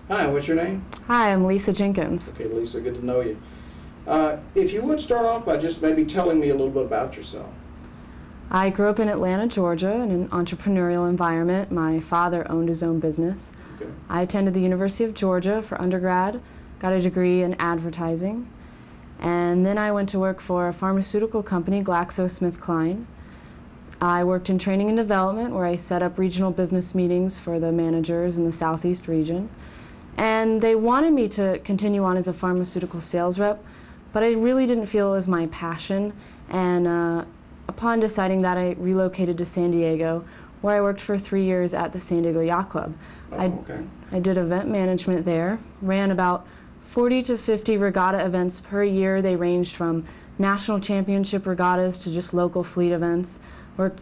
Hi, what's your name? Hi, I'm Lisa Jenkins. Okay, Lisa, good to know you. If you would start off by just maybe telling me a little bit about yourself. I grew up in Atlanta, Georgia, in an entrepreneurial environment. My father owned his own business. Okay. I attended the University of Georgia for undergrad, got a degree in advertising, and then I went to work for a pharmaceutical company, GlaxoSmithKline. I worked in training and development, where I set up regional business meetings for the managers in the Southeast region. And they wanted me to continue on as a pharmaceutical sales rep, but I really didn't feel it was my passion. And upon deciding that, I relocated to San Diego, where I worked for 3 years at the San Diego Yacht Club. Okay. I did event management there, ran about 40 to 50 regatta events per year. They ranged from national championship regattas to just local fleet events.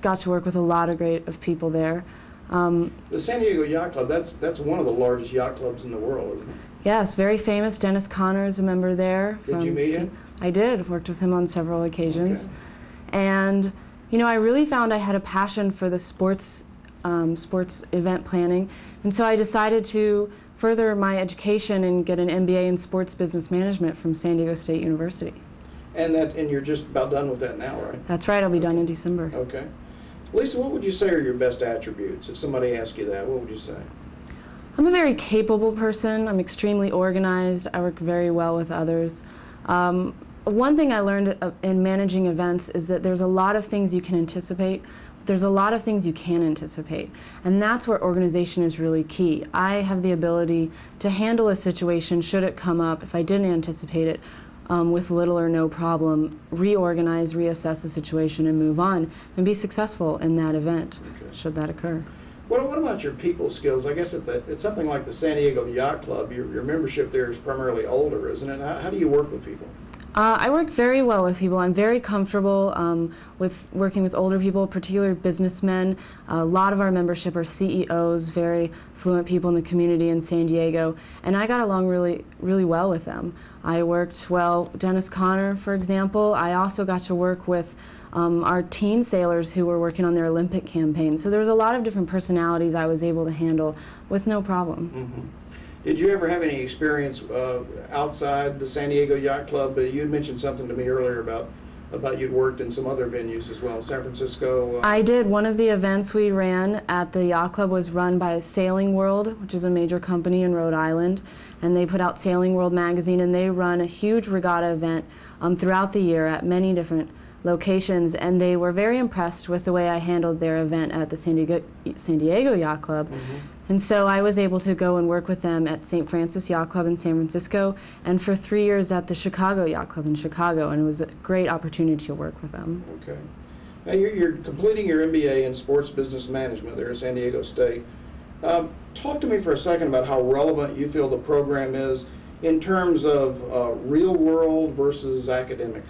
Got to work with a lot of great people there. The San Diego Yacht Club, that's one of the largest yacht clubs in the world, isn't it? Yes, very famous. Dennis Conner is a member there. Did you meet him? I did. Worked with him on several occasions. Okay. And, you know, I really found I had a passion for the sports event planning. And so I decided to further my education and get an M.B.A. in sports business management from San Diego State University. And you're just about done with that now, right? That's right. I'll be done in December. Okay. Lisa, what would you say are your best attributes? If somebody asked you that, what would you say? I'm a very capable person. I'm extremely organized. I work very well with others. One thing I learned in managing events is that there's a lot of things you can anticipate, but there's a lot of things you can't anticipate. And that's where organization is really key. I have the ability to handle a situation should it come up, if I didn't anticipate it, with little or no problem, reorganize, reassess the situation, and move on, and be successful in that event, should that occur. What about your people skills? I guess it's something like the San Diego Yacht Club. Your membership there is primarily older, isn't it? How do you work with people? I work very well with people. I'm very comfortable with working with older people, particularly businessmen. A lot of our membership are CEOs, very fluent people in the community in San Diego, and I got along really, really well with them. I worked well, Dennis Conner, for example. I also got to work with our teen sailors who were working on their Olympic campaign. So there was a lot of different personalities I was able to handle with no problem. Mm-hmm. Did you ever have any experience outside the San Diego Yacht Club? You had mentioned something to me earlier about you'd worked in some other venues as well, San Francisco. I did. One of the events we ran at the Yacht Club was run by Sailing World, which is a major company in Rhode Island, and they put out Sailing World magazine, and they run a huge regatta event throughout the year at many different locations, and they were very impressed with the way I handled their event at the San Diego Yacht Club. Mm-hmm. And so I was able to go and work with them at St. Francis Yacht Club in San Francisco, and for 3 years at the Chicago Yacht Club in Chicago, and it was a great opportunity to work with them. Okay. Now you're completing your M.B.A. in sports business management there at San Diego State. Talk to me for a second about how relevant you feel the program is in terms of real world versus academic.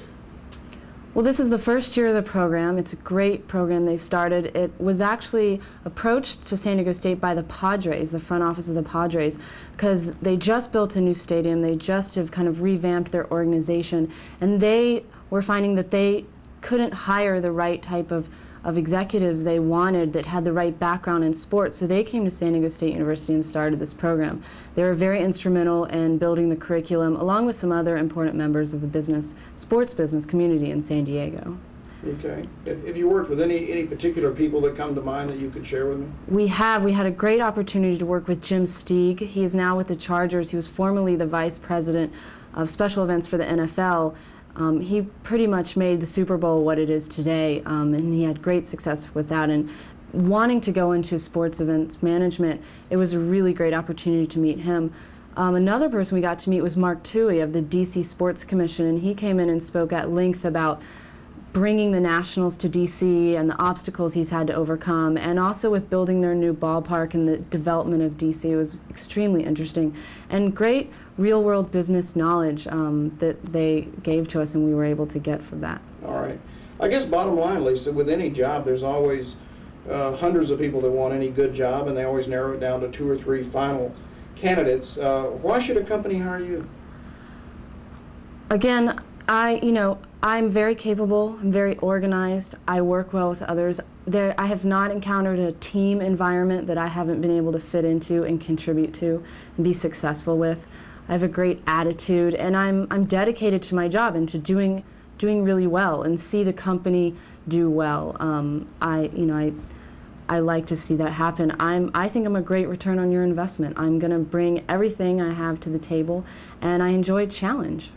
Well, this is the first year of the program. It's a great program they've started. It was actually approached to San Diego State by the Padres, the front office of the Padres, because they just built a new stadium. They just have kind of revamped their organization, and they were finding that they couldn't hire the right type of executives they wanted that had the right background in sports. So they came to San Diego State University and started this program. They were very instrumental in building the curriculum, along with some other important members of the sports business community in San Diego. Okay. Have you worked with any particular people that come to mind that you could share with me? We have. We had a great opportunity to work with Jim Steig. He is now with the Chargers. He was formerly the vice president of special events for the NFL. He pretty much made the Super Bowl what it is today, and he had great success with that. And wanting to go into sports events management, it was a really great opportunity to meet him. Another person we got to meet was Mark Toohey of the DC Sports Commission, and he came in and spoke at length about bringing the Nationals to DC and the obstacles he's had to overcome, and also with building their new ballpark and the development of DC. It was extremely interesting and great real-world business knowledge that they gave to us, and we were able to get from that. All right. I guess bottom line, Lisa, with any job, there's always hundreds of people that want any good job, and they always narrow it down to 2 or 3 final candidates. Why should a company hire you? Again, I'm very capable, I'm very organized, I work well with others. I have not encountered a team environment that I haven't been able to fit into and contribute to and be successful with. I have a great attitude, and I'm dedicated to my job and to doing really well and see the company do well. I like to see that happen. I think I'm a great return on your investment. I'm going to bring everything I have to the table, and I enjoy challenge.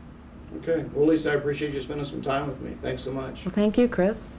Okay. Well, Lisa, I appreciate you spending some time with me. Thanks so much. Well, thank you, Chris.